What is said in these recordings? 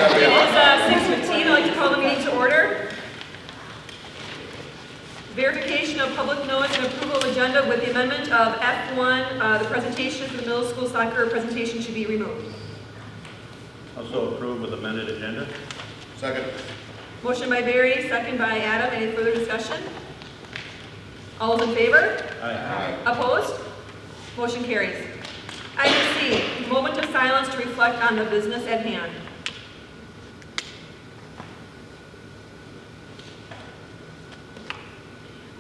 It's 6:15. I'd like to call the meeting to order. Verification of public notice and approval of agenda with the amendment of F1. The presentation for the middle school soccer presentation should be removed. Also approved with amended agenda. Second. Motion by Barry, second by Adam. Any further discussion? All those in favor? Aye. Opposed? Motion carries. Item C, moment of silence to reflect on the business at hand.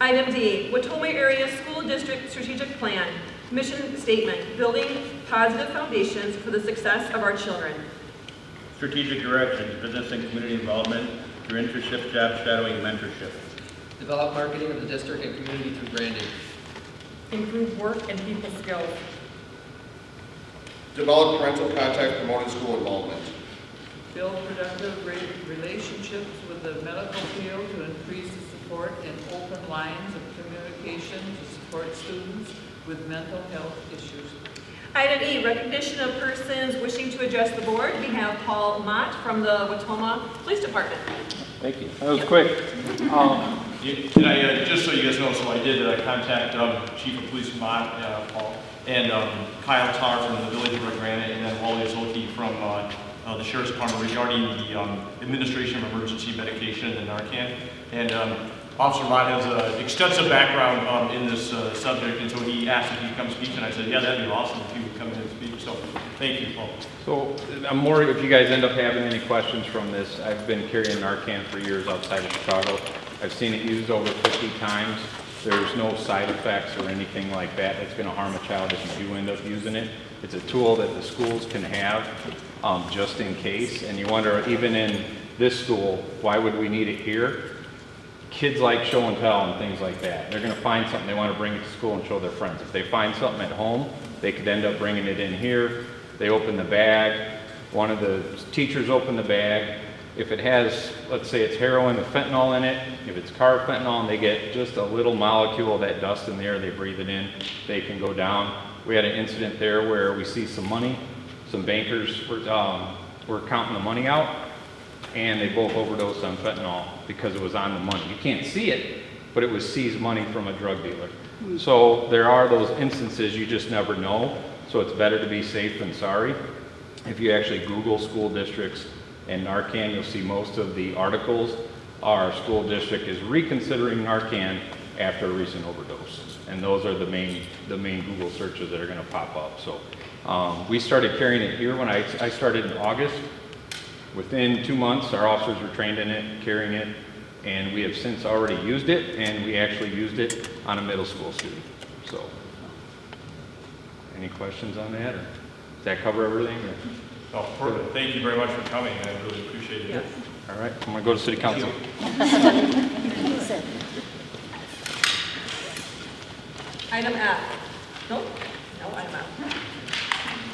Item D, Watoma Area School District Strategic Plan, Mission Statement, Building Positive Foundations for the Success of Our Children. Strategic directions, business and community involvement through internship, job shadowing, and mentorship. Develop marketing of the district and community through branding. Improve work and people skills. Develop parental contact promoting school involvement. Build productive relationships with the medical field to increase the support and open lines of communication to support students with mental health issues. Item E, recognition of persons wishing to address the board. We have Paul Mott from the Watoma Police Department. Thank you. That was quick. Just so you guys know, so I did contact Chief of Police Mott, Paul, and Kyle Tarr from the Village of Red Granite, and then Wally Zolke from the Sheriff's Department regarding the administration of emergency medication and the Narcan. And Officer Mott has an extensive background in this subject, and so he asked if he'd come speak, and I said, yeah, that'd be awesome if he would come in and speak. So thank you, Paul. So I'm more, if you guys end up having any questions from this, I've been carrying Narcan for years outside of Chicago. I've seen it used over 50 times. There's no side effects or anything like that that's going to harm a child if you do end up using it. It's a tool that the schools can have just in case. And you wonder, even in this school, why would we need it here? Kids like show and tell and things like that. They're going to find something, they want to bring it to school and show their friends. If they find something at home, they could end up bringing it in here. They open the bag. One of the teachers open the bag. If it has, let's say it's heroin with fentanyl in it, if it's carfentanil and they get just a little molecule of that dust in the air, they breathe it in, they can go down. We had an incident there where we see some money, some bankers were counting the money out, and they both overdosed on fentanyl because it was on the money. You can't see it, but it was seized money from a drug dealer. So there are those instances you just never know, so it's better to be safe than sorry. If you actually Google school districts and Narcan, you'll see most of the articles. Our school district is reconsidering Narcan after a recent overdose. And those are the main Google searches that are gonna pop up. So we started carrying it here when I started in August. Within 2 months, our officers were trained in it, carrying it, and we have since already used it, and we actually used it on a middle school student. So, any questions on that? Or does that cover everything? Or? Oh, perfect. Thank you very much for coming. I really appreciate it. Yes. All right, I'm gonna go to city council. Item F. Nope. No, item F.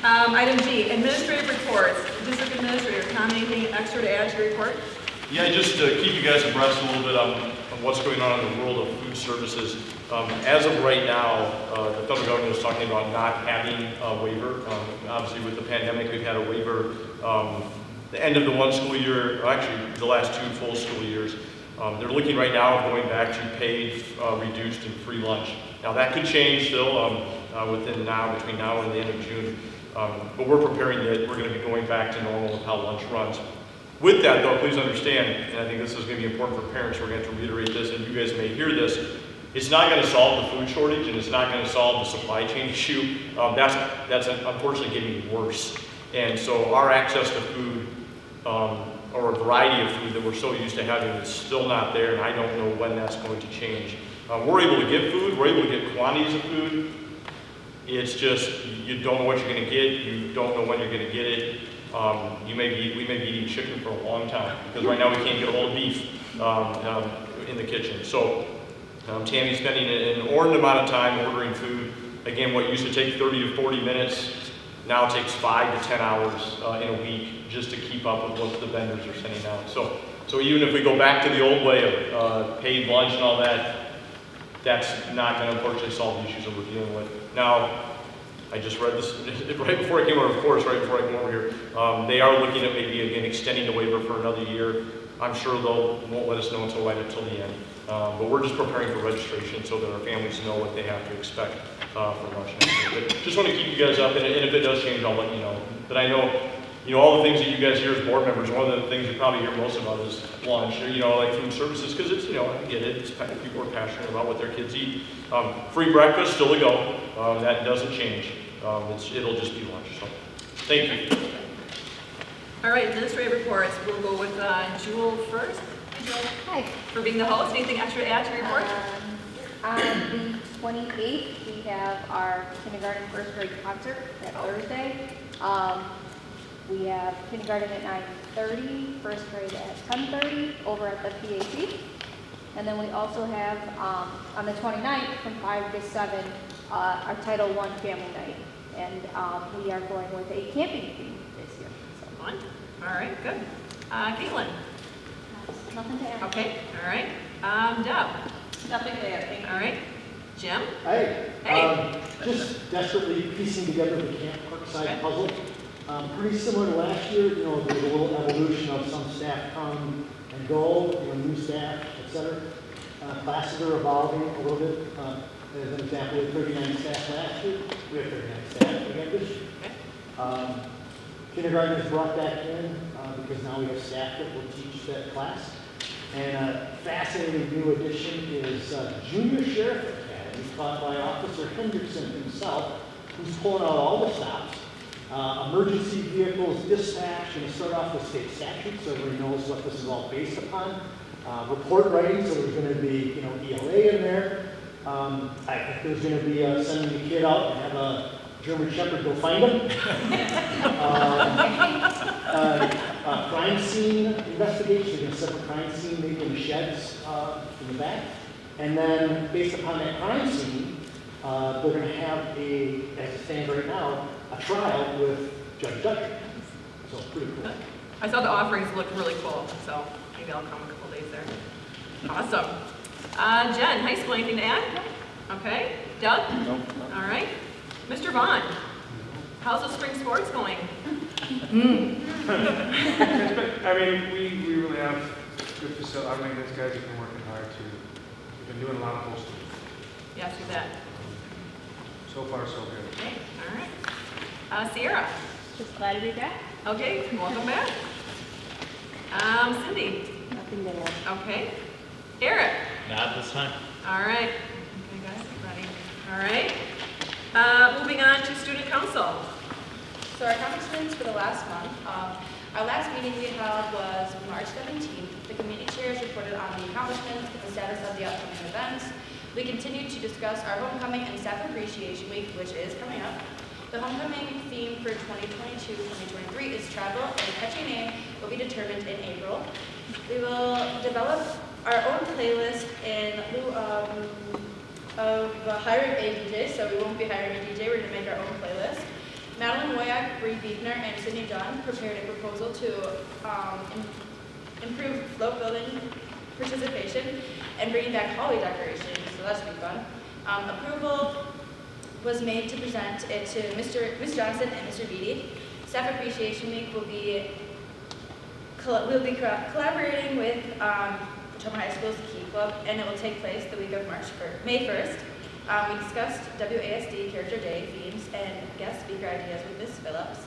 Item G, administrative reports. District Administrator, Tom, anything extra to add to your report? Yeah, just to keep you guys abreast a little bit on what's going on in the world of food services. As of right now, the federal government is talking about not having a waiver. Obviously, with the pandemic, we've had a waiver the end of the one school year, or actually the last 2 full school years. They're looking right now at going back to paid, reduced, and free lunch. Now, that could change still between now and the end of June. But we're preparing that we're going to be going back to normal with how lunch runs. With that, though, please understand, and I think this is going to be important for parents, we're going to have to reiterate this, and you guys may hear this, it's not going to solve the food shortage, and it's not going to solve the supply chain issue. That's unfortunately getting worse. And so our access to food, or a variety of food that we're so used to having, is still not there, and I don't know when that's going to change. We're able to get food, we're able to get quantities of food. It's just, you don't know what you're going to get, you don't know when you're going to get it. We may be eating chicken for a long time, because right now we can't get a hold of beef in the kitchen. So Tammy's spending an inordinate amount of time ordering food. Again, what used to take 30 to 40 minutes now takes 5 to 10 hours in a week just to keep up with what the vendors are sending out. So even if we go back to the old way of paid lunch and all that, that's not going to unfortunately solve the issues that we're dealing with. Now, I just read this right before I came over, of course, right before I came over here. They are looking at maybe again extending the waiver for another year. I'm sure won't let us know until right up till the end. But we're just preparing for registration so that our families know what they have to expect for lunch next year. But just want to keep you guys up, and if it does change, I'll let you know. But I know, all the things that you guys hear as board members, one of the things you probably hear most about is lunch, or, like food services, because it's, I get it, people are passionate about what their kids eat. Free breakfast, still to go. That doesn't change. It'll just be lunch, so thank you. All right, administrative reports. We'll go with Jewel first. Hi. For being the host, anything extra to add to your report? On the 28th, we have our kindergarten first grade concert that Thursday. We have kindergarten at 9:30, first grade at 10:30 over at the PAC. And then we also have on the 29th from 5 to 7 our Title I family night. And we are going with a camping theme this year. So. Fun. All right, good. Caitlin? Nothing to add. Okay, all right. Deb? Nothing to add, thank you. All right. Jim? Hey. Hey. Just desperately piecing together the Camp Parkside Okay. puzzle. Pretty similar to last year, there was a little evolution of some staff come and go, new staff, et cetera. Classes are evolving a little bit. As an example, we had 39 staff last year. We have 39 staff again this year. Okay. Kindergarten is brought back in because now we have staff that will teach that class. And a fascinating new addition is Junior Sheriff Academy, taught by Officer Hendrickson himself, who's pulling out all the stops. Emergency vehicles dispatch, and to start off with state statutes, so everybody knows what this is all based upon. Report writing, so there's going to be, ELA in there. I think there's going to be sending the kid out and have a German Shepherd go find him. Crime scene investigation, they're going to set up a crime scene maybe in the sheds in the back. And then based upon that crime scene, they're going to have as it stands right now, a trial with Judge Dutcher. So pretty cool. I saw the offerings look really cool, so maybe I'll come a couple days there. Awesome. Jen, high school, anything to add? Okay. Doug? Nope. All right. Mr. Vaughn? How's the spring sports going? I mean, we really have good facility. I mean, these guys have been working hard we've been doing a lot of posting. Yes, you bet. So far, so good. Okay, all right. Sierra? Just glad to be back. Okay, welcome back. Cindy? Nothing to add. Okay. Eric? Not this time. All right. Okay, guys, ready? All right. Moving on to student council. So our accomplishments for the last month. Our last meeting we held was March 17th. The committee chairs reported on the accomplishments and the status of the upcoming events. We continued to discuss our homecoming and staff appreciation week, which is coming up. The homecoming theme for 2022-2023 is travel, and a catchy name will be determined in April. We will develop our own playlist in lieu of hiring a DJ, so we won't be hiring a DJ, we're going to make our own playlist. Madeline Woyak, Bree Biebner, and Sydney Dunn prepared a proposal to improve float building participation and bringing back holiday decorations, so that should be fun. Approval was made to present it to Ms. Johnson and Mr. Beatty. Staff Appreciation Week will be collaborating with Potomac High School's Key Club, and it will take place the week of May 1st. We discussed WASD Character Day themes and guest speaker ideas with Ms. Phillips,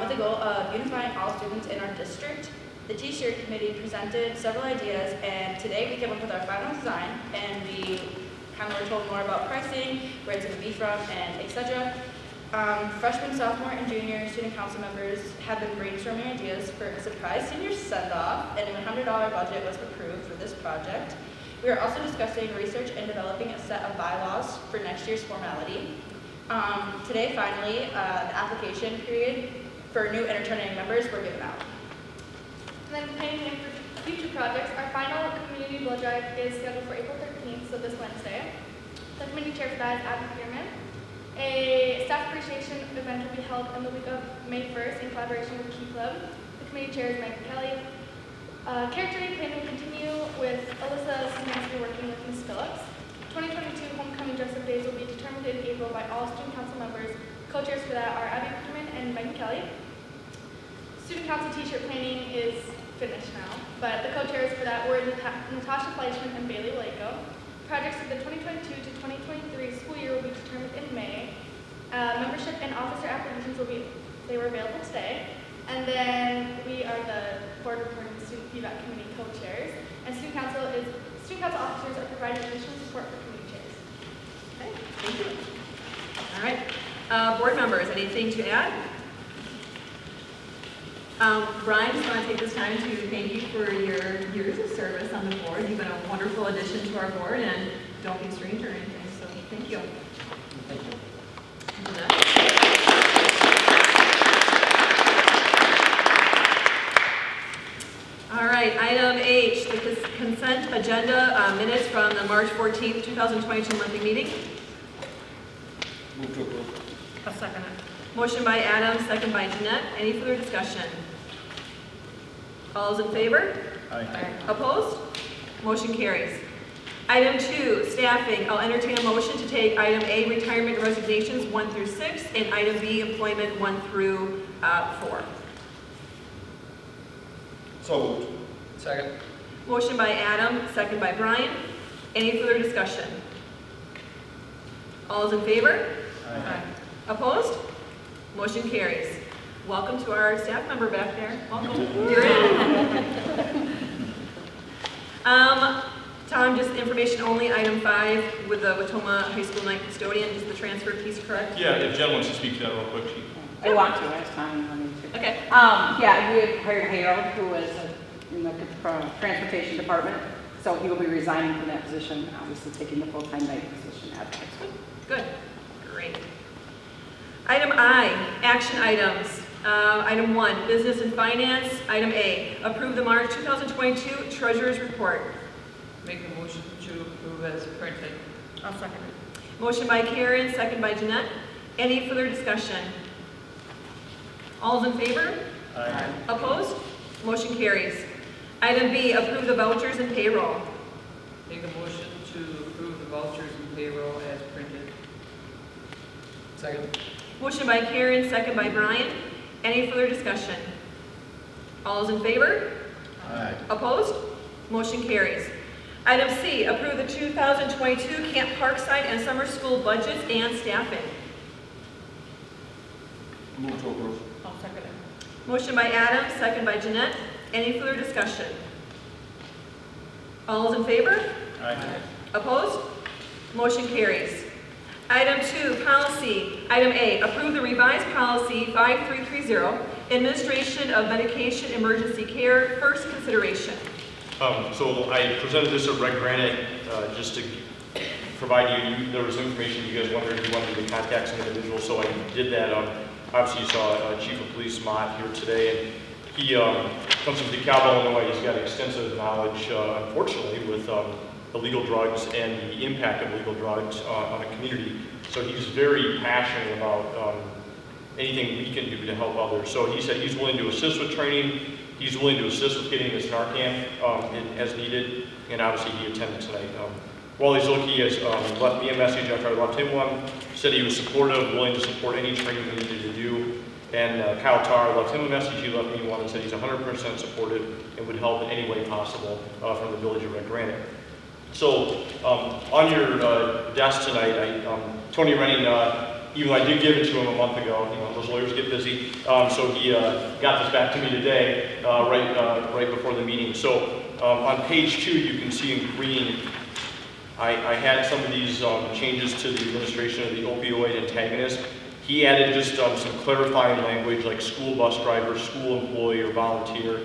with the goal of unifying all students in our district. The T-shirt committee presented several ideas, and today we came up with our final design, and we kind of were told more about pricing, where it's going to be from, and etc. Freshmen, sophomore, and junior student council members have been brainstorming ideas for a surprise senior send-off, and a $100 budget was approved for this project. We are also discussing research and developing a set of bylaws for next year's formality. Today, finally, the application period for new and returning members were given out. And then planning for future projects, our final community blood drive is scheduled for April 13th, so this Wednesday. The committee chair for that is Adam Pearman. A staff appreciation event will be held in the week of May 1st in collaboration with Key Club. The committee chair is Mike Kelly. Character Day planning will continue with Alyssa Szymanski working with Ms. Phillips. 2022 homecoming dress-up days will be determined in April by all student council members. Co-chairs for that are Abby Peterman and Megan Kelly. Student council t-shirt planning is finished now, but the co-chairs for that were Natasha Fleischman and Bailey Waco. Projects for the 2022 to 2023 school year will be determined in May. Membership and officer applications they were available today. And then we are the board reporting student feedback committee co-chairs. And student council officers are providing additional support for committee chairs. Okay, thank you. All right, board members, anything to add? Brian, just want to take this time to thank you for your years of service on the board. You've been a wonderful addition to our board, and don't be a stranger or anything, so thank you. Thank you. All right, item H, the consent agenda minutes from the March 14th, 2022 monthly meeting. Move to approve. I'll second it. Motion by Adam, second by Jeanette. Any further discussion? All those in favor? Aye. Opposed? Motion carries. Item 2, staffing. I'll entertain a motion to take item A, retirement and resignations 1 through 6, and item B, employment 1 through 4. So moved. Second. Motion by Adam, second by Brian. Any further discussion? All those in favor? Aye. Opposed? Motion carries. Welcome to our staff member back there. Welcome. You're in. Tom, just information only, item 5 with the Watoma High School night custodian, is the transfer piece correct? Yeah, if Jen wants to speak to that real quick, she. I want to, I was planning on it too. Okay. Yeah, we had hired Harold, who was in the transportation department, so he will be resigning from that position, obviously taking the full-time night position at the high school. Good. Great. Item I, action items. Item 1, business and finance. Item A, approve the March 2022 treasurer's report. Make a motion to approve as printed. I'll second it. Motion by Karen, second by Jeanette. Any further discussion? All those in favor? Aye. Opposed? Motion carries. Item B, approve the vouchers and payroll. Make a motion to approve the vouchers and payroll as printed. Second. Motion by Karen, second by Brian. Any further discussion? All those in favor? Aye. Opposed? Motion carries. Item C, approve the 2022 Camp Parkside and Summer School budgets and staffing. Move to approve. I'll second it. Motion by Adam, second by Jeanette. Any further discussion? All those in favor? Aye. Opposed? Motion carries. Item 2, policy. Item A, approve the revised policy 5330, administration of medication emergency care, first consideration. So I presented this at Red Granite just to provide you, there was information you guys wondered if you wanted to contact some individuals, so I did that. Obviously you saw Chief of Police Mott here today, and he comes from DeKalb, Illinois. He's got extensive knowledge, unfortunately, with illegal drugs and the impact of illegal drugs on a community. So he's very passionate about anything we can do to help others. So he said he's willing to assist with training. He's willing to assist with getting this Narcan as needed, and obviously he attended tonight. While he's looking, he has left me a message after I left him one. Said he was supportive, willing to support any training we needed to do. And Kyle Tarr left him a message, he left me one, and said he's 100% supportive and would help in any way possible from the village of Red Granite. So on your desk tonight, Tony Renning, even though I did give it to him a month ago, you know, those lawyers get busy, so he got this back to me today, right before the meeting. So on page 2, you can see in green, I had some of these changes to the administration of the opioid antagonist. He added just some clarifying language like school bus driver, school employee, or volunteer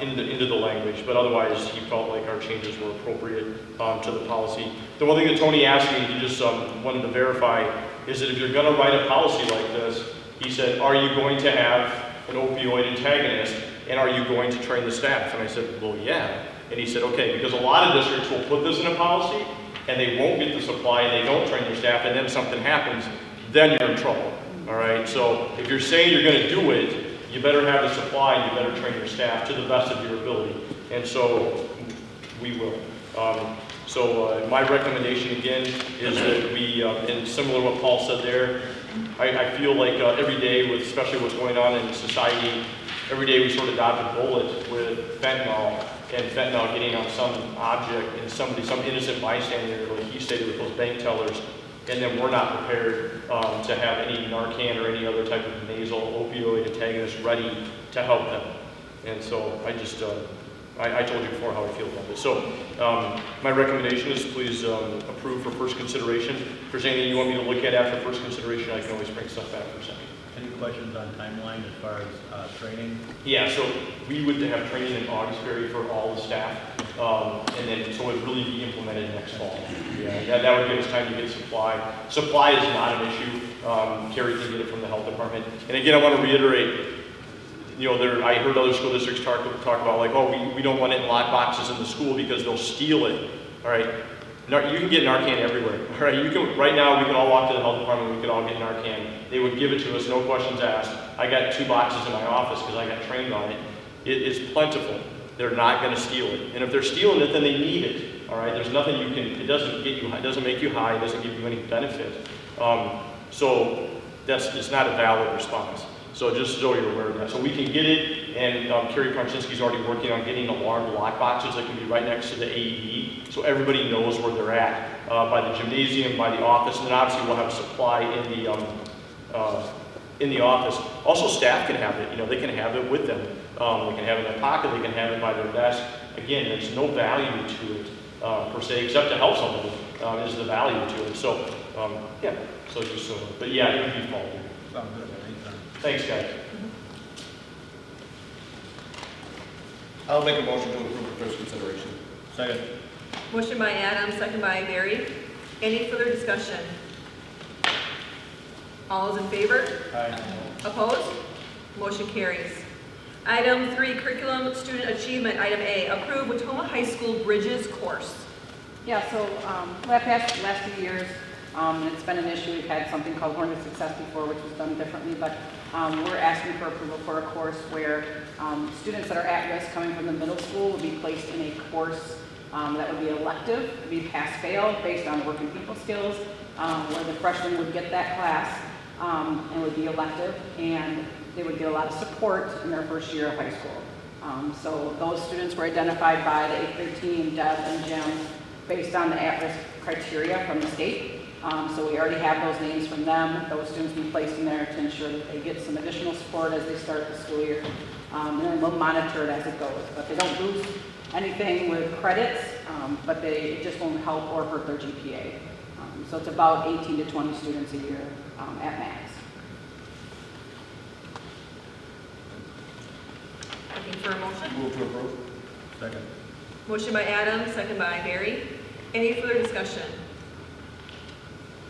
into the language, but otherwise he felt like our changes were appropriate to the policy. The one thing that Tony asked me, he just wanted to verify, is that if you're going to write a policy like this, he said, are you going to have an opioid antagonist, and are you going to train the staff? And I said, well, yeah. And he said, okay, because a lot of districts will put this in a policy, and they won't get the supply, and they don't train their staff, and then something happens, then you're in trouble, all right? So if you're saying you're going to do it, you better have the supply, and you better train your staff to the best of your ability. And so we will. So my recommendation again is that we, and similar to what Paul said there, I feel like every day, with especially what's going on in society, every day we sort of dodge a bullet with fentanyl, and fentanyl getting on some object and somebody, some innocent bystander, like he stated with those bank tellers, and then we're not prepared to have any Narcan or any other type of nasal opioid antagonist ready to help them. And so I just, I told you before how I feel about this. So my recommendation is please approve for first consideration. If there's anything you want me to look at after first consideration, I can always bring stuff back for a second. Any questions on timeline as far as training? Yeah, so we would have training in August period for all the staff, and then so it would really be implemented next fall. Yeah, that would give us time to get supply. Supply is not an issue. Carrie can get it from the health department. And again, I want to reiterate, you know, I heard other school districts talk about like, oh, we don't want it in lock boxes in the school because they'll steal it. All right, you can get Narcan everywhere. All right, you can right now we can all walk to the health department. We could all get Narcan. They would give it to us, no questions asked. I got 2 boxes in my office because I got trained on it. It is plentiful. They're not going to steal it. And if they're stealing it, then they need it. All right, there's nothing you can. It doesn't get you. It doesn't make you high. It doesn't give you any benefit. So it's not a valid response. So just so you're aware of that. So we can get it, and Carrie Parchinski's already working on getting alarmed lock boxes that can be right next to the AED, so everybody knows where they're at, by the gymnasium, by the office, and then obviously we'll have supply in the office. Also, staff can have it. You know, they can have it with them. They can have it in their pocket. They can have it by their desk. Again, there's no value to it per se, except to help somebody. Is the value to it. So yeah. So just so, but yeah, it would be fall. Sounds good. Thanks, guys. I'll make a motion to approve for first consideration. Second. Motion by Adam, second by Barry. Any further discussion? All those in favor? Aye. Opposed? Motion carries. Item 3, Curriculum Student Achievement. Item A, approve Watoma High School Bridges course. Yeah, so last few years, it's been an issue. We've had something called Horn of Success before, which was done differently, but we're asking for approval for a course where students that are at risk coming from the middle school will be placed in a course that would be elective, would be pass-fail based on working people skills, where the freshmen would get that class and would be elective, and they would get a lot of support in their first year of high school. So those students were identified by the 8th grade team, Deb and Jim, based on the at-risk criteria from the state. So we already have those names from them. Those students will be placed in there to ensure that they get some additional support as they start the school year. And then we'll monitor it as it goes. But they don't lose anything with credits, but it just won't help or hurt their GPA. So it's about 18 to 20 students a year at max. Looking for a motion? Move to approve. Second. Motion by Adam, second by Barry. Any further discussion?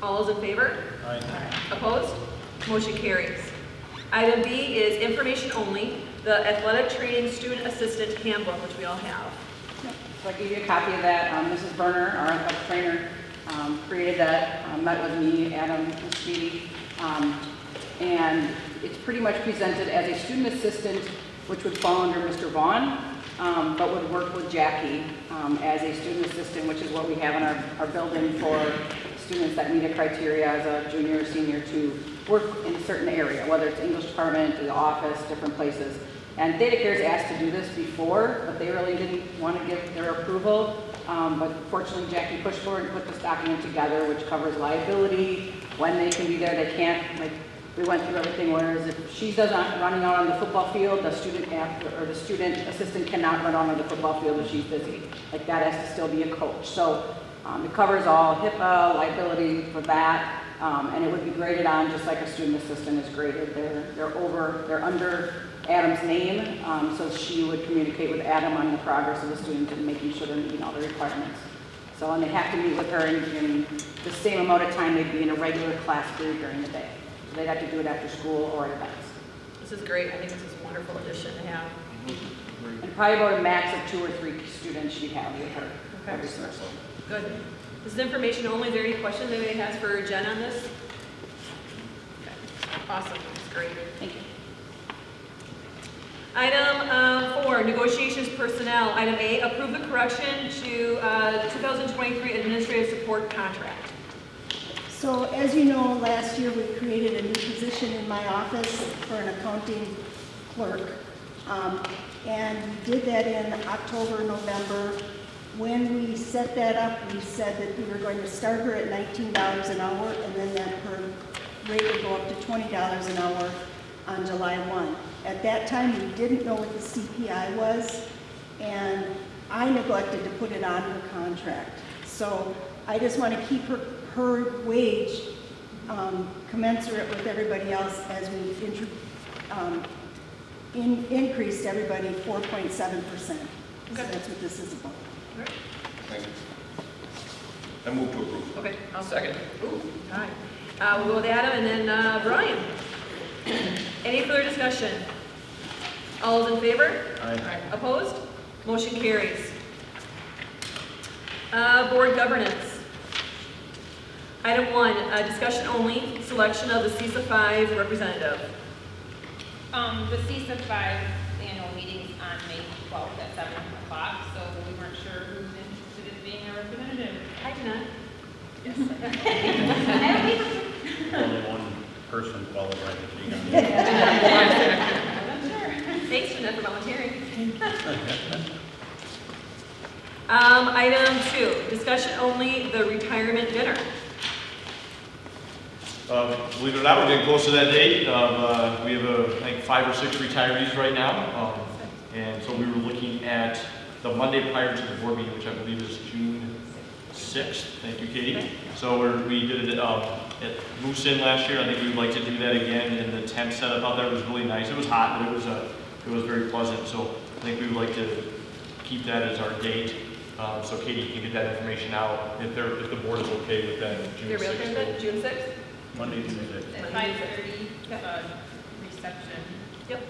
All those in favor? Aye. Opposed? Motion carries. Item B is information only, the Athletic Training Student Assistant Handbook, which we all have. So I gave you a copy of that. Mrs. Berner, our athletic trainer, created that, met with me, Adam, and Speedy, and it's pretty much presented as a student assistant, which would fall under Mr. Vaughn, but would work with Jackie as a student assistant, which is what we have in our building for students that meet a criteria as a junior or senior to work in a certain area, whether it's English department, the office, different places. And Data Care's asked to do this before, but they really didn't want to give their approval. But fortunately, Jackie pushed forward and put this document together, which covers liability, when they can be there, they can't. Like, we went through everything, whereas if she does not running out on the football field, the student assistant cannot run out on the football field if she's busy. Like, that has to still be a coach. So it covers all HIPAA, liability for that, and it would be graded on just like a student assistant is graded. They're under Adam's name, so she would communicate with Adam on the progress of the student and making sure they're meeting all the requirements. So, and they have to meet with her in the same amount of time they'd be in a regular class period during the day. So they'd have to do it after school or at events. This is great. I think this is a wonderful addition to have. And probably about a max of 2 or 3 students she'd have with her. Okay. Good. This is information only. Is there any questions anybody has for Jen on this? Okay. Awesome. That's great. Thank you. Item 4, 4, negotiations personnel. Item A, approve the correction to 2023 administrative support contract. So as you know, last year we created a new position in my office for an accounting clerk. And we did that in October, November. When we set that up, we said that we were going to start her at $19 an hour, and then that her rate would go up to $20 an hour on July 1. At that time, we didn't know what the CPI was, and I neglected to put it on her contract. So I just want to keep her wage commensurate with everybody else as we increased everybody 4.7%. So that's what this is about. Thank you. I move to approve. Okay. I'll second. Ooh, all right. We'll go with Adam and then Brian. Any further discussion? All those in favor? Aye. Opposed? Motion carries. Board governance. Item 1, discussion only, selection of the CISA 5 representative. The CISA 5 annual meeting is on May 12th at 7 o'clock, so we weren't sure who's interested in being a representative. I do not. Yes. Only one person qualified to be on Thanks, Jeanette, for volunteering. Item 2, discussion only, the retirement dinner. Believe it or not, we're getting close to that date. We have, I think, 5 or 6 retirees right now. And so we were looking at the Monday prior to the board meeting, which I believe is June 6th. Thank you, Katie. So we did it at Moose Inn last year. I think we would like to do that again in the tent setup out there. It was really nice. It was hot, but it was very pleasant. So I think we would like to keep that as our date. So Katie can get that information out if the board is okay with that. You're real good with June 6th? Monday, Tuesday. At 5:30, reception. Yep.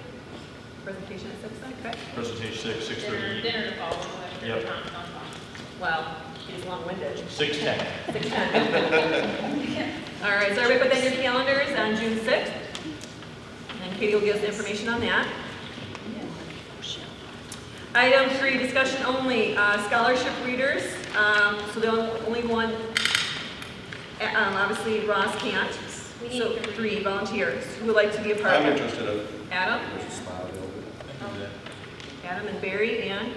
Presentation at 6 then? Okay. Presentation 6:30. Dinner to follow. After Yep. the town hall. Wow, he's long-winded. 6:10. 6:10. All right, so everybody put that in your calendars on June 6th. And Katie will give us information on that. Item 3, discussion only, scholarship readers. So the only one, obviously Ross can't. So 3 volunteers who would like to be a part of I'm it. interested in. Adam? There's a smile a little bit. Adam and Barry and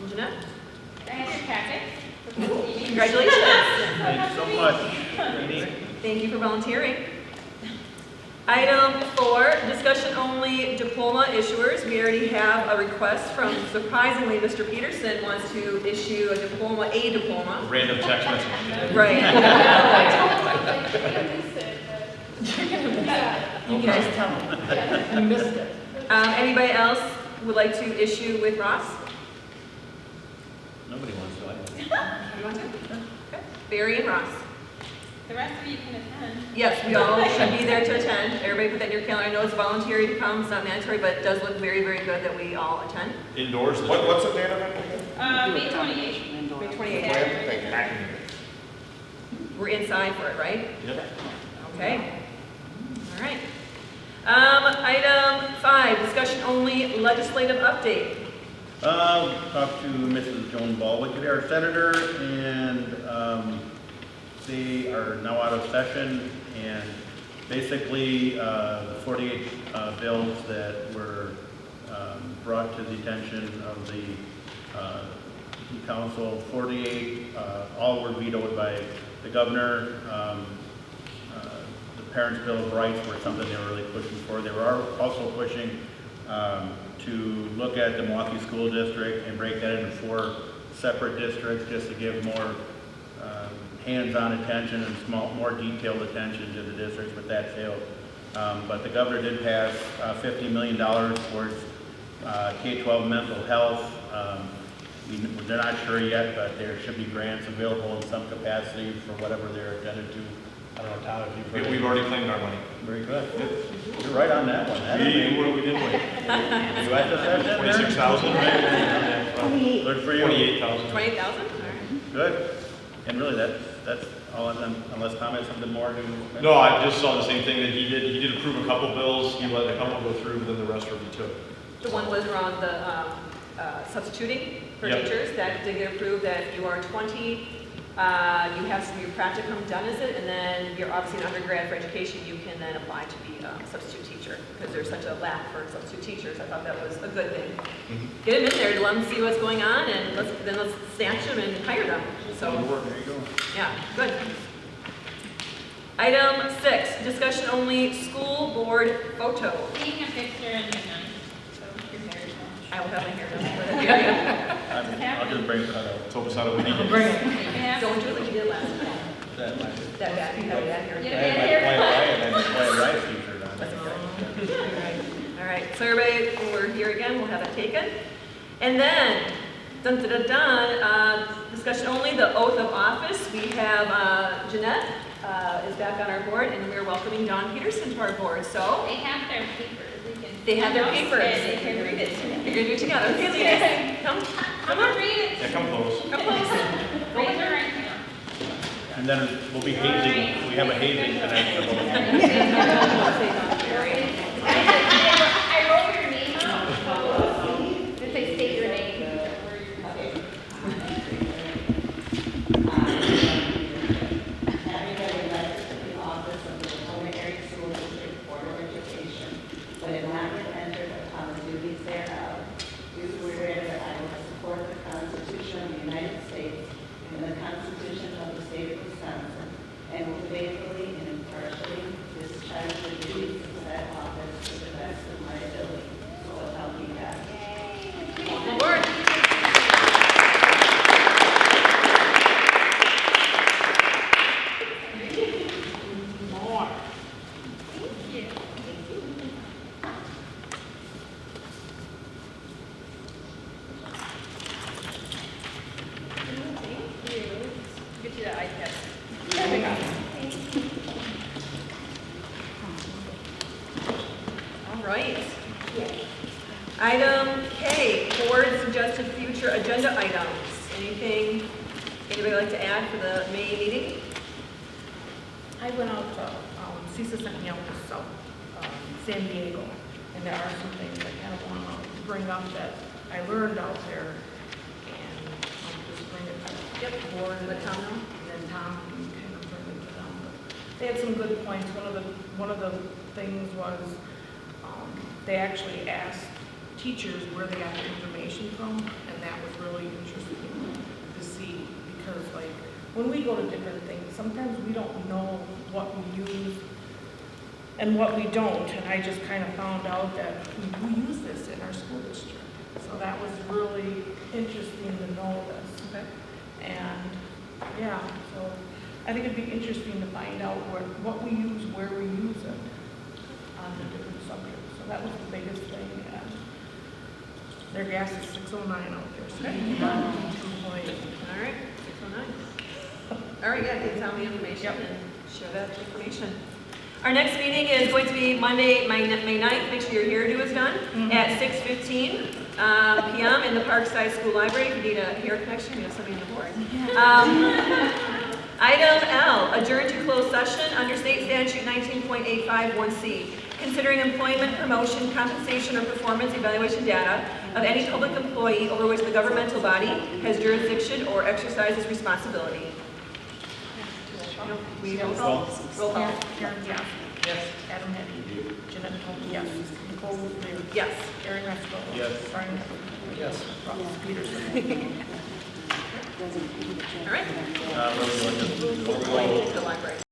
Jeanette. I have your packet. Congratulations. Thanks so much, Katie. Thank you for volunteering. Item 4, discussion only diploma issuers. We already have a request from, surprisingly, Mr. Peterson wants to issue a diploma. Random text message. Right. You guys tell me. You missed it. Anybody else would like to issue with Ross? Nobody wants to, I don't. You want to? Okay. Barry and Ross. The rest of you can attend. Yes, we all should be there to attend. Everybody put that in your calendar. I know it's voluntary to come, it's not mandatory, but it does look very, very good that we all attend. Indoors. What's the date of it again? May 28th. May 28th. Thank you. We're inside for it, right? Yep. Okay. All right. Item 5, discussion only, legislative update. Talked to Mrs. Joan Baldwin today, our senator, and they are now out of session, and basically the 48 bills that were brought to the attention of the council, 48, all were vetoed by the governor. The Parents' Bill of Rights were something they were really pushing for. They were also pushing to look at the Milwaukee School District and break that into 4 separate districts just to give more hands-on attention and more detailed attention to the districts, but that failed. But the governor did pass $50 million towards K-12 mental health. They're not sure yet, but there should be grants available in some capacity for whatever they're intended to. I don't know, Tom, if you've heard. We've already claimed our money. Very good. You're right on that one. We did win. You at the session? 26,000, right? Good for you. 28,000. 28,000? Good. And really, that's all, unless Tom has something more to. No, I just saw the same thing that he did. He did approve a couple bills. He let a couple go through, but then the rest were vetoed. The one was around the substituting for Yep. teachers. That did get approved, that you are 20, you have some of your practicum done, is it? And then you're obviously an undergrad for education, you can then apply to be a substitute teacher, because there's such a lack for substitute teachers. I thought that was a good thing. Get them in there to let them see what's going on, and let's snatch them and hire them. So, There you go. yeah, good. Item 6, discussion only, school board photo. Being a fixture in your night, so your hair is I will have my hair done. I'll just bring it out. Let's hope it's not a weekend. Don't do it like you did last time. That might be. That bad, you had that hair. I had my white rice t-shirt on. That's okay. All right, so everybody, when we're here again, we'll have that taken. And then, discussion only, the oath of office. We have Jeanette is back on our board, and we're welcoming Dawn Peterson to our board. So They have their papers. they have their papers. They can read it. You're gonna do it together. Okay, ladies, come on. Read it. Yeah, come close. Come close. Raise your right hand. And then we'll be hazing, we have a hazing tonight. I wrote your name out. Just say state your name. Having been elected to the office of the Tacoma Area School District Board of Education, but have not yet entered upon the duties thereof, do swear that I will support the Constitution of the United States and the Constitution of the State of Wisconsin, and will faithfully and impartially discharge the duties of that office to the best of my ability. So help me God. Welcome aboard. Get you that iPad. All right. Item K, board suggested future agenda items. Anything anybody like to add for the May meeting? I went out to, CISA sent me out to South San Diego, and there are some things I kind of want to bring up that I learned out there, and just bring it to the board, and let Tom know, and then Tom can kind of bring it to them. But they had some good points. One of the things was they actually asked teachers where they got their information from, and that was really interesting to see, because like when we go to different things, sometimes we don't know what we use and what we don't, and I just kind of found out that we use this in our school district. So that was really interesting to know this. Okay. And yeah, so I think it'd be interesting to find out what we use, where we use it on the different subjects. So that was the biggest thing. And their gas is 609 out there, so you can do 2.8. All right, 609. All right, yeah, give Tom the information and share that information. Our next meeting is going to be Monday, May 9th. Make sure your hairdo is done at 6:15 p.m. in the Parkside School Library. If you need a hair connection, we have somebody on the board. Item L, adjourn to closed session under State Statute 19.851C. Considering employment, promotion, compensation, or performance evaluation data of any public employee over which the governmental body has jurisdiction or exercises responsibility. Roll call. Roll call. Karen Gaff. Yes. Adam Henry. Jeanette Cohen. Yes. Nicole Lear. Yes. Aaron Rusko. Yes. Brian. Yes. Ross Peterson. All right. What do you want to do? Going to the library.